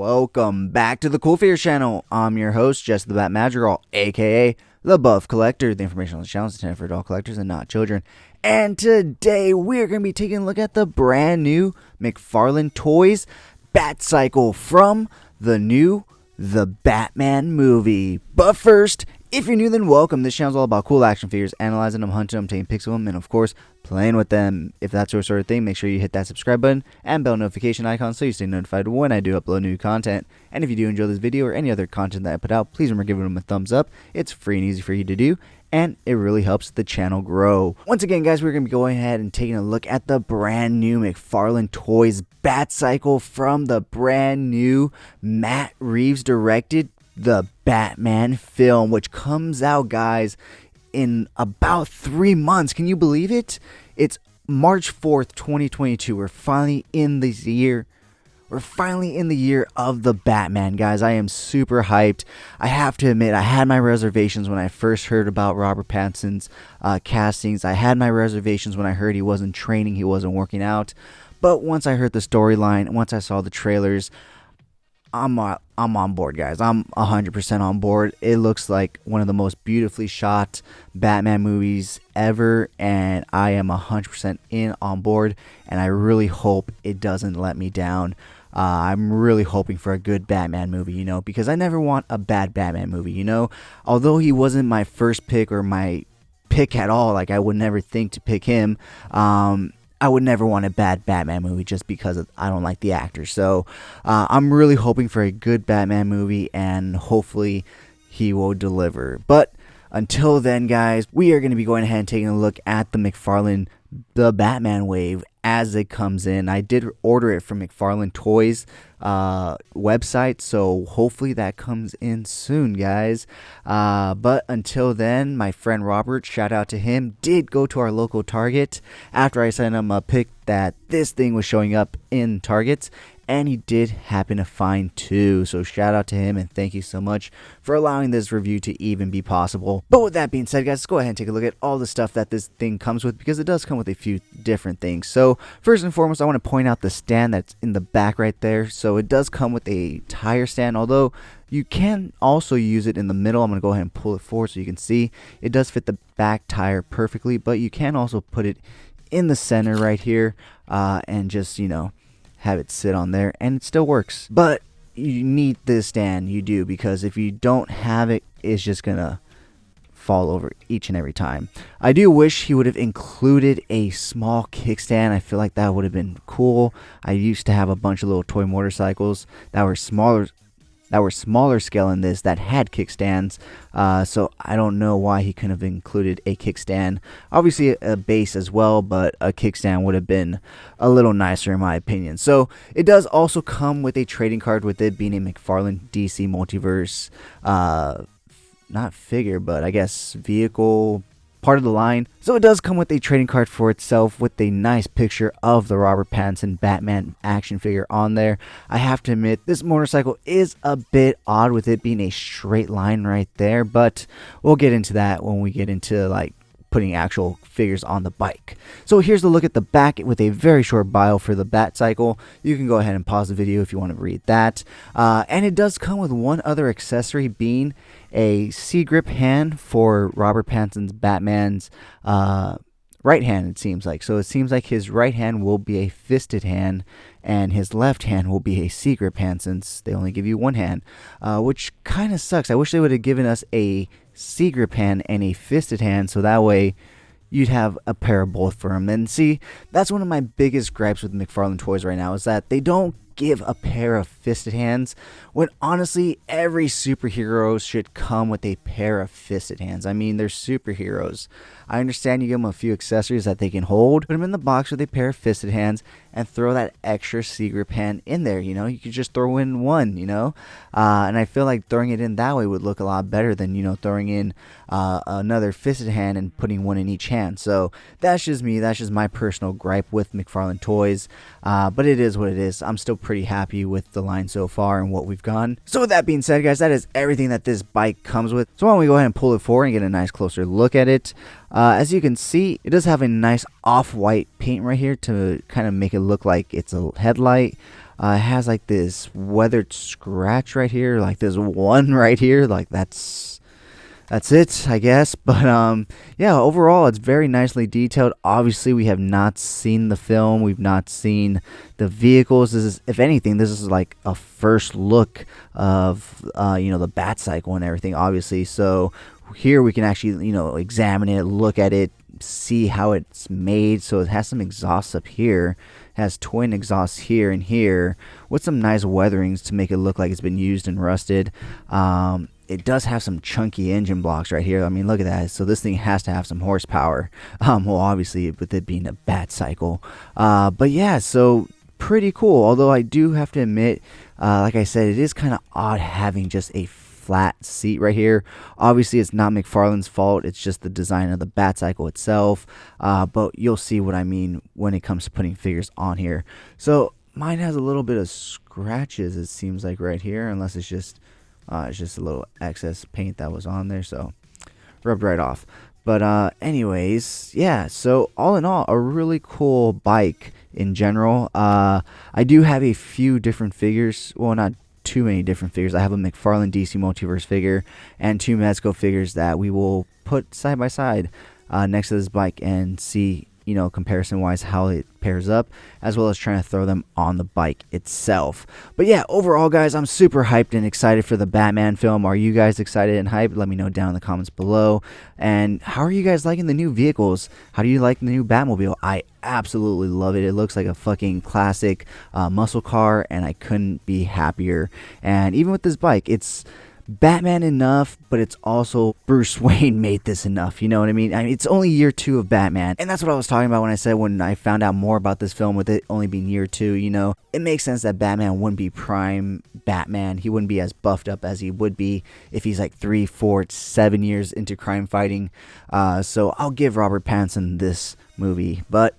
Welcome back to the CoolFigurez channel. I'm your host, Jess the Bat Madrigal, aka the Buff Collector. The information on the channel is intended for adult collectors and not children. And today we're going to be taking a look at the brand new McFarlane Toys Batcycle from the Batman movie. But first, if you're new, then welcome. This channel is all about cool action figures, analyzing them, hunting them, taking pics of them, and of course, playing with them. If that's your sort of thing, make sure you hit that subscribe button and bell notification icon so you stay notified when I do upload new content. And if you do enjoy this video or any other content that I put out, please remember giving them a thumbs up. It's free and easy for you to do, and it really helps the channel grow. Once again, guys, we're going to be going ahead and taking a look at the brand new McFarlane Toys Batcycle from the brand new Matt Reeves directed The Batman film, which comes out, guys, in about 3 months. Can you believe it? It's March 4th, 2022. We're finally in this year. We're finally in the year of the Batman, guys. I am super hyped. I have to admit, I had my reservations when I first heard about Robert Pattinson's castings. I had my reservations when I heard he wasn't training, he wasn't working out. But once I heard the storyline, once I saw the trailers, I'm on board, guys. I'm 100% on board. It looks like one of the most beautifully shot Batman movies ever, and I am 100% in on board, and I really hope it doesn't let me down. I'm really hoping for a good Batman movie, because I never want a bad Batman movie, Although he wasn't my first pick or my pick at all, like I would never think to pick him, I would never want a bad Batman movie just because I don't like the actor. So I'm really hoping for a good Batman movie, and hopefully he will deliver. But until then, guys, we are going to be going ahead and taking a look at the McFarlane The Batman wave as it comes in. I did order it from McFarlane Toys website, so hopefully that comes in soon, guys. But until then, my friend Robert, shout out to him, did go to our local Target after I sent him a pic that this thing was showing up in Targets, and he did happen to find two. So shout out to him, and thank you so much for allowing this review to even be possible. But with that being said, guys, let's go ahead and take a look at all the stuff that this thing comes with, because it does come with a few different things. So first and foremost, I want to point out the stand that's in the back right there. So it does come with a tire stand, although you can also use it in the middle. I'm going to go ahead and pull it forward so you can see. It does fit the back tire perfectly, but you can also put it in the center right here and just, have it sit on there, and it still works. But you need this stand, you do, because if you don't have it, it's just gonna fall over each and every time. I do wish he would have included a small kickstand. I feel like that would have been cool. I used to have a bunch of little toy motorcycles that were smaller scale in this that had kickstands, so I don't know why he couldn't have included a kickstand. Obviously a base as well, but a kickstand would have been a little nicer in my opinion. So it does also come with a trading card, with it being a McFarlane DC Multiverse not figure, but I guess vehicle, part of the line. So it does come with a trading card for itself, with a nice picture of the Robert Pattinson Batman action figure on there. I have to admit, this motorcycle is a bit odd with it being a straight line right there, but we'll get into that when we get into like putting actual figures on the bike. So here's the look at the back with a very short bio for the Batcycle. You can go ahead and pause the video if you want to read that. And it does come with one other accessory, being a C-grip hand for Robert Pattinson's Batman's right hand, it seems like. So it seems like his right hand will be a fisted hand, and his left hand will be a C-grip hand, since they only give you one hand, which kind of sucks. I wish they would have given us a C-grip hand and a fisted hand, so that way you'd have a pair of both for him. And see, that's one of my biggest gripes with McFarlane Toys right now, is that they don't give a pair of fisted hands, when honestly every superhero should come with a pair of fisted hands. I mean, they're superheroes. I understand you give them a few accessories that they can hold, put them in the box with a pair of fisted hands, and throw that extra C-grip hand in there. You could just throw in one, and I feel like throwing it in that way would look a lot better than, throwing in another fisted hand and putting one in each hand. So that's just me. That's just my personal gripe with McFarlane Toys. But it is what it is. I'm still pretty happy with the line so far and what we've gone. So with that being said, guys, that is everything that this bike comes with. So why don't we go ahead and pull it forward and get a nice closer look at it. As you can see, it does have a nice off-white paint right here to kind of make it look like it's a headlight. It has like this weathered scratch right here, like this one right here, like that's it, I guess. But yeah, overall it's very nicely detailed. Obviously we have not seen the film, we've not seen the vehicles. This is, if anything, this is like a first look of the Batcycle and everything, obviously. So here we can actually examine it, look at it, see how it's made. So it has some exhausts up here, it has twin exhausts here and here with some nice weatherings to make it look like it's been used and rusted. It does have some chunky engine blocks right here. I mean, look at that. So this thing has to have some horsepower. Well, obviously, with it being a Batcycle. But yeah, so pretty cool. Although I do have to admit, like I said, it is kind of odd having just a flat seat right here. Obviously, it's not McFarlane's fault. It's just the design of the Batcycle itself. But you'll see what I mean when it comes to putting figures on here. So mine has a little bit of scratches, it seems like, right here, unless it's just a little excess paint that was on there, so rubbed right off. But anyways, yeah, so all in all, a really cool bike in general. I do have a few different figures, well, not too many different figures. I have a McFarlane DC Multiverse figure and 2 Mezco figures that we will put side by side next to this bike and see comparison wise how it pairs up, as well as trying to throw them on the bike itself. But yeah, overall guys, I'm super hyped and excited for the Batman film. Are you guys excited and hyped? Let me know down in the comments below. And how are you guys liking the new vehicles? How do you like the new Batmobile? I absolutely love it. It looks like a fucking classic muscle car, and I couldn't be happier. And even with this bike, it's Batman enough, but it's also Bruce Wayne made this enough, you know what I mean? It's only year 2 of Batman, and that's what I was talking about when I said when I found out more about this film, with it only being year 2, it makes sense that Batman wouldn't be prime Batman. He wouldn't be as buffed up as he would be if he's like 3, 4, 7 years into crime fighting. So I'll give Robert Pattinson this movie, but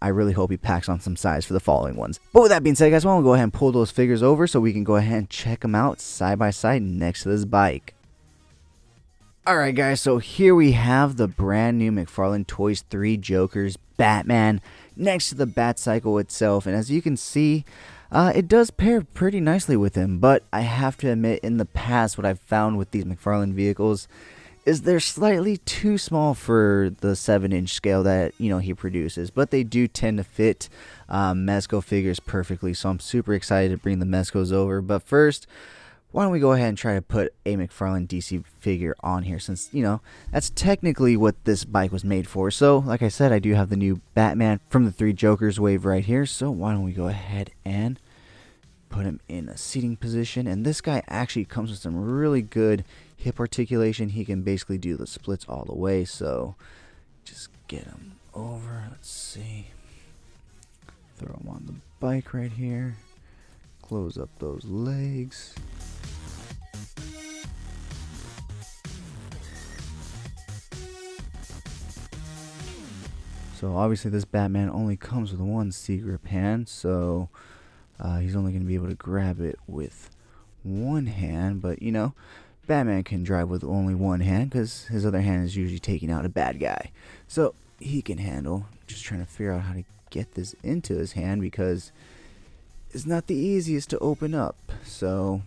I really hope he packs on some size for the following ones. But with that being said, guys, why don't we go ahead and pull those figures over so we can go ahead and check them out side by side next to this bike. Alright guys, so here we have the brand new McFarlane Toys 3 Jokers Batman next to the Batcycle itself. And as you can see, it does pair pretty nicely with him. But I have to admit, in the past, what I've found with these McFarlane vehicles is they're slightly too small for the 7-inch scale that he produces, but they do tend to fit Mezco figures perfectly. So I'm super excited to bring the Mezcos over. But first, why don't we go ahead and try to put a McFarlane DC figure on here, since that's technically what this bike was made for. So like I said, I do have the new Batman from the 3 Jokers wave right here. So why don't we go ahead and put him in a seating position. And this guy actually comes with some really good hip articulation. He can basically do the splits all the way. So just get him over. Let's see. Throw him on the bike right here. Close up those legs. So obviously this Batman only comes with one C-grip hand, so he's only going to be able to grab it with one hand. But Batman can drive with only one hand because his other hand is usually taking out a bad guy. So he can handle. Just trying to figure out how to get this into his hand, because it's not the easiest to open up. So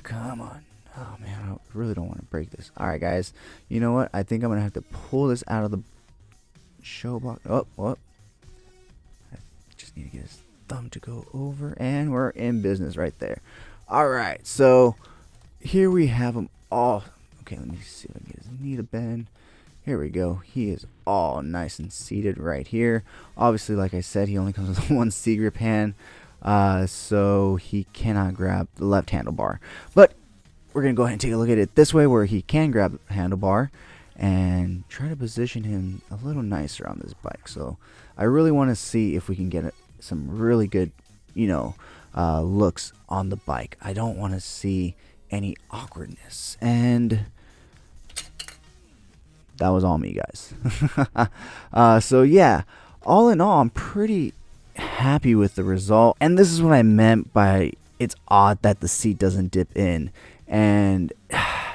come on. Oh man, I really don't want to break this. Alright guys, you know what? I think I'm going to have to pull this out of the show box. Oh, I just need to get his thumb to go over, and we're in business right there. Alright, so here we have him all. Okay, let me see if I can get his knee to bend. Here we go. He is all nice and seated right here. Obviously, like I said, he only comes with one C-grip hand, so he cannot grab the left handlebar. But we're going to go ahead and take a look at it this way, where he can grab the handlebar and try to position him a little nicer on this bike. So I really want to see if we can get some really good, looks on the bike. I don't want to see any awkwardness. And that was all me, guys. So yeah, all in all, I'm pretty happy with the result. And this is what I meant by it's odd that the seat doesn't dip in. And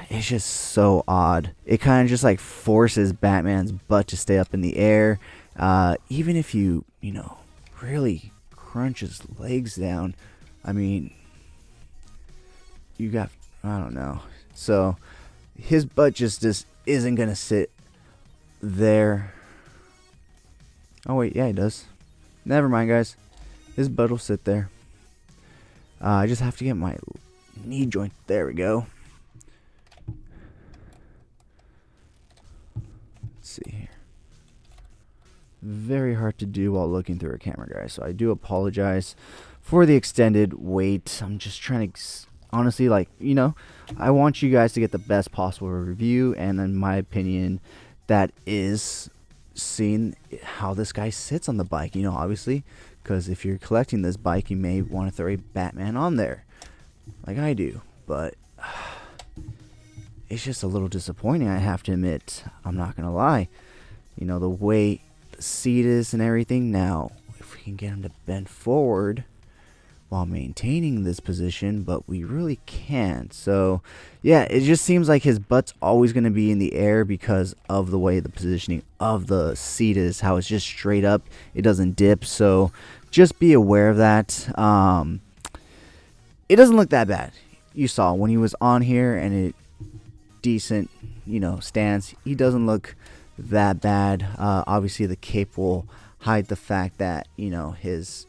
it's just so odd. It kind of just like forces Batman's butt to stay up in the air. Even if you really crunch his legs down, I mean, you got, I don't know. So his butt just isn't going to sit there. Oh, wait, yeah, he does. Never mind, guys. His butt will sit there. I just have to get my knee joint. There we go. Let's see here. Very hard to do while looking through a camera, guys. So I do apologize for the extended wait. I'm just trying to, honestly, like, I want you guys to get the best possible review. And in my opinion, that is seeing how this guy sits on the bike. Obviously, because if you're collecting this bike, you may want to throw a Batman on there, like I do. But it's just a little disappointing, I have to admit. I'm not gonna lie. The way the seat is and everything. Now, if we can get him to bend forward while maintaining this position, but we really can't. So yeah, it just seems like his butt's always going to be in the air because of the way the positioning of the seat is, how it's just straight up, it doesn't dip. So just be aware of that. It doesn't look that bad. You saw when he was on here and it decent stance, he doesn't look that bad. Obviously the cape will hide the fact that his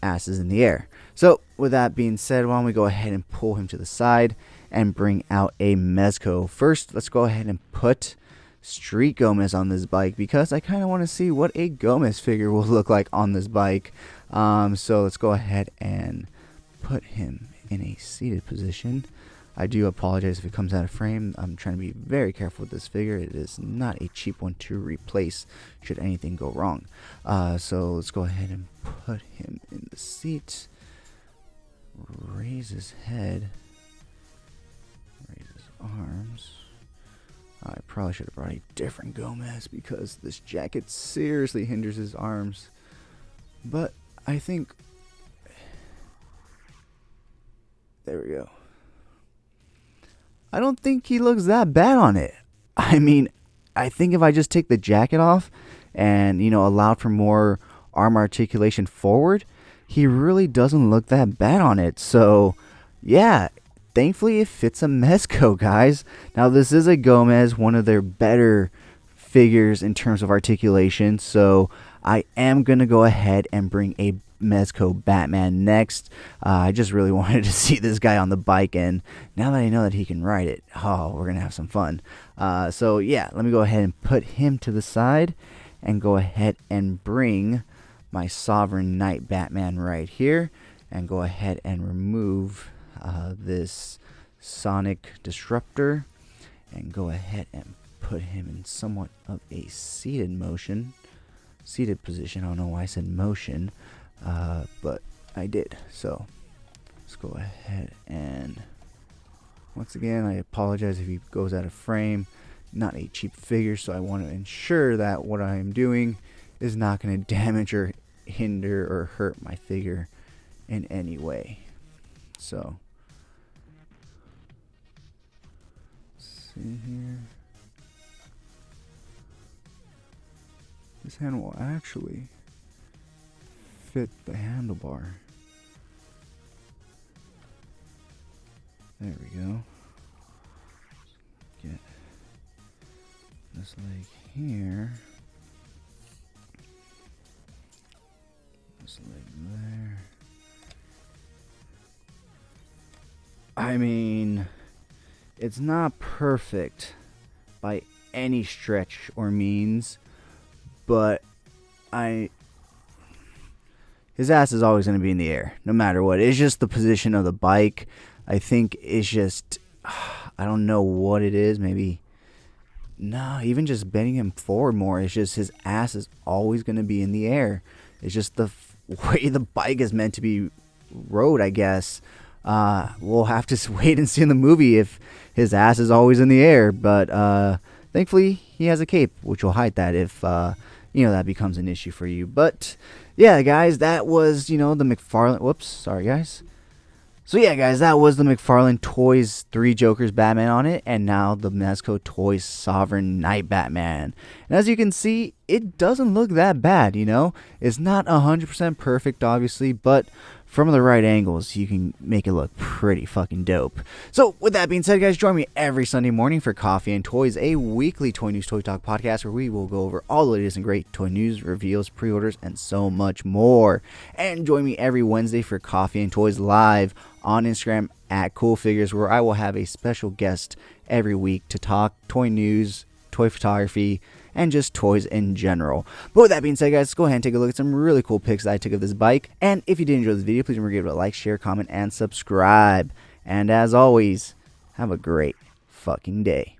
ass is in the air. So with that being said, why don't we go ahead and pull him to the side and bring out a Mezco. First, let's go ahead and put Street Gomez on this bike because I kind of want to see what a Gomez figure will look like on this bike. So let's go ahead and put him in a seated position. I do apologize if it comes out of frame. I'm trying to be very careful with this figure. It is not a cheap one to replace should anything go wrong. So let's go ahead and put him in the seat. Raise his head. Raise his arms. I probably should have brought a different Gomez because this jacket seriously hinders his arms. But I think... there we go. I don't think he looks that bad on it. I mean, I think if I just take the jacket off and, allowed for more arm articulation forward, he really doesn't look that bad on it. So, yeah, thankfully it fits a Mezco, guys. Now, this is a Gomez, one of their better figures in terms of articulation. So, I am going to go ahead and bring a Mezco Batman next. I just really wanted to see this guy on the bike, and now that I know that he can ride it, we're gonna have some fun. So yeah, let me go ahead and put him to the side and go ahead and bring my Sovereign Knight Batman right here and go ahead and remove this Sonic Disruptor and go ahead and put him in somewhat of a seated position. I don't know why I said motion. But I did. So let's go ahead and once again, I apologize if he goes out of frame. Not a cheap figure, so I want to ensure that what I am doing is not going to damage or hinder or hurt my figure in any way. So let's see here. This hand will actually fit the handlebar. There we go. Get this leg here. This leg there. I mean, it's not perfect by any stretch or means, but his ass is always going to be in the air, no matter what. It's just the position of the bike. I think it's just, I don't know what it is. Maybe, no, even just bending him forward more. It's just his ass is always going to be in the air. It's just the way the bike is meant to be rode, I guess. We'll have to wait and see in the movie if his ass is always in the air. But thankfully, he has a cape, which will hide that if, that becomes an issue for you. But yeah, guys, that was, the McFarlane. Whoops, sorry, guys. So yeah, guys, that was the McFarlane Toys 3 Jokers Batman on it, and now the Mezco Toys Sovereign Knight Batman. And as you can see, it doesn't look that bad, you know? It's not 100% perfect, obviously, but from the right angles, you can make it look pretty fucking dope. So with that being said, guys, join me every Sunday morning for Coffee and Toys, a weekly toy news, toy talk podcast where we will go over all the latest and great toy news, reveals, pre-orders, and so much more. And join me every Wednesday for Coffee and Toys live on Instagram at CoolFigurez, where I will have a special guest every week to talk toy news, toy photography, and just toys in general. But with that being said, guys, let's go ahead and take a look at some really cool pics that I took of this bike. And if you did enjoy this video, please remember to give it a like, share, comment, and subscribe. And as always, have a great fucking day.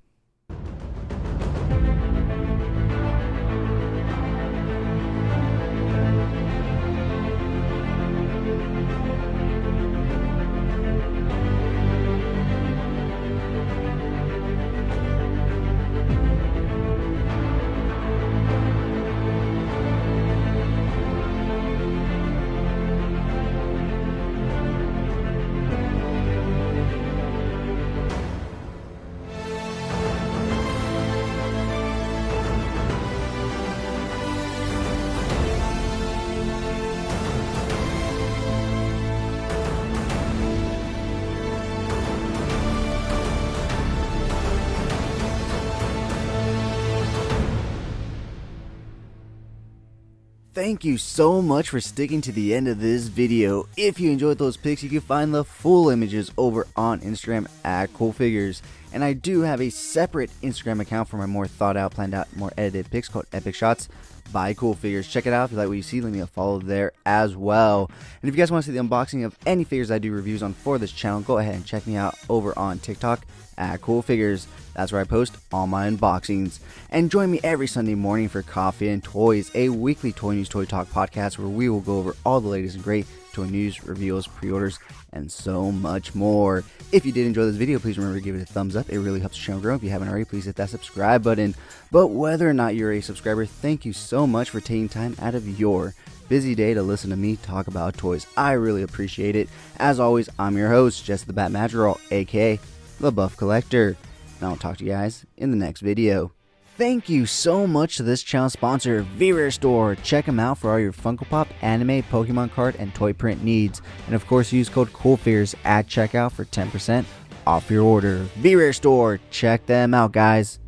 Thank you so much for sticking to the end of this video. If you enjoyed those pics, you can find the full images over on Instagram at CoolFigurez. And I do have a separate Instagram account for my more thought out, planned out, more edited pics called Epic Shots by CoolFigurez. Check it out if you like what you see. Leave me a follow there as well. And if you guys want to see the unboxing of any figures I do reviews on for this channel, go ahead and check me out over on TikTok at CoolFigurez. That's where I post all my unboxings. And join me every Sunday morning for Coffee and Toys, a weekly toy news, toy talk podcast where we will go over all the latest and great toy news, reveals, pre-orders, and so much more. If you did enjoy this video, please remember to give it a thumbs up. It really helps the channel grow. If you haven't already, please hit that subscribe button. But whether or not you're a subscriber, thank you so much for taking time out of your busy day to listen to me talk about toys. I really appreciate it. As always, I'm your host, Jess the Bat Madrigal, aka the Buff Collector. And I'll talk to you guys in the next video. Thank you so much to this channel sponsor, VRare Store. Check them out for all your Funko Pop, anime, Pokemon card, and toy print needs. And of course, use code CoolFigurez at checkout for 10% off your order. VRare Store, check them out, guys.